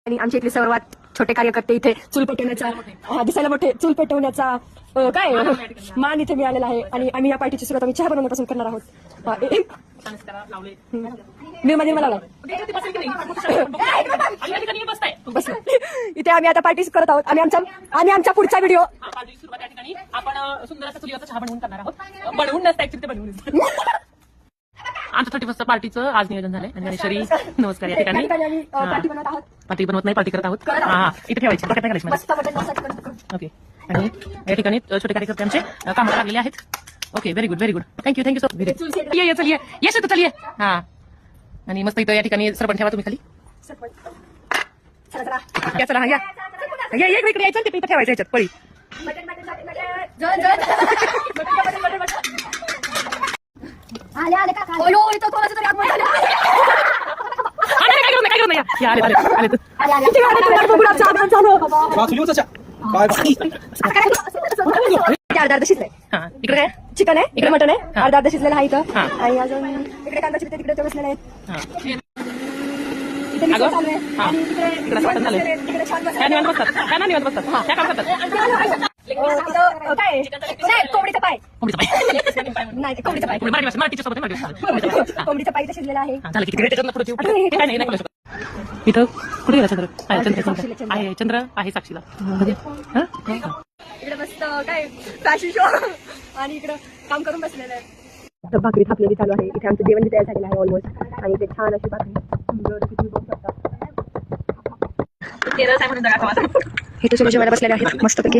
आणि आमच्या इथले सर्वात छोटे कार्यकर्ते इथे चूल पेटवण्याचा दिसायला मोठे चूल पेटवण्याचा काय मान इथे मिळालेला आहे. आणि आम्ही या पार्टीची सुरुवात आम्ही चहा बनवण्यापासून करणार आहोत. निर्मा लावलाय इथे आम्ही आता पार्टी करत आहोत. आम्ही आमच्या पुढचा व्हिडिओ आपण सुंदर असा चुलीवरचा चहा बनवून करणार आहोत. बनवून नसतं ऍक्च्युली ते बनवून आमचं 31 पार्टीचं आज नियोजन झालंय. आणि गणेशरी नमस्कार. या ठिकाणी पार्टी बनवत आहोत. पार्टी बनवत नाही, पार्टी करत आहोत. हा इथे ठेवायची ओके. आणि या ठिकाणी छोटे कार्यकर्ते आमचे कामाला लागलेले आहेत. Okay, very good very good. Thank you thank you so very. ये चलिये येस येतो चलिये. हा आणि मस्त इथं या ठिकाणी सरपण ठेवा तुम्ही खाली. या चला या इकडे यायचं ते इथं ठेवायचं याच्यात पळी. अर्धा शिजलंय. इकडे काय चिकन आहे, इकडे मटन आहे, अर्धा शिजलेला आहे इथं. आणि अजून इकडे कांदा चिरते, तिकडे ते बसलेले आहेत. इथे मिसळ चालू आहे. आणि तिकडे छान काय कोंबडीचा पाय नाही, कोंबडीचा पाय कोंबडीचा पाय इथे शिजलेला आहे. इथं कुठे गेला चंद्र? आहे चंद्र आहे साक्षीला. इकडे मस्त काय फॅशन शो आणि इकडं काम करून बसलेलं आहे. भाकरी थापलेली चालू आहे. इथे आमचं जेवण तयार झालेलं आहे ऑलमोस्ट. आणि इथे छान अशी भाकरी सुंदर तुम्ही बघू शकता. हे तर सगळे जेवायला बसलेले आहेत मस्तपैकी.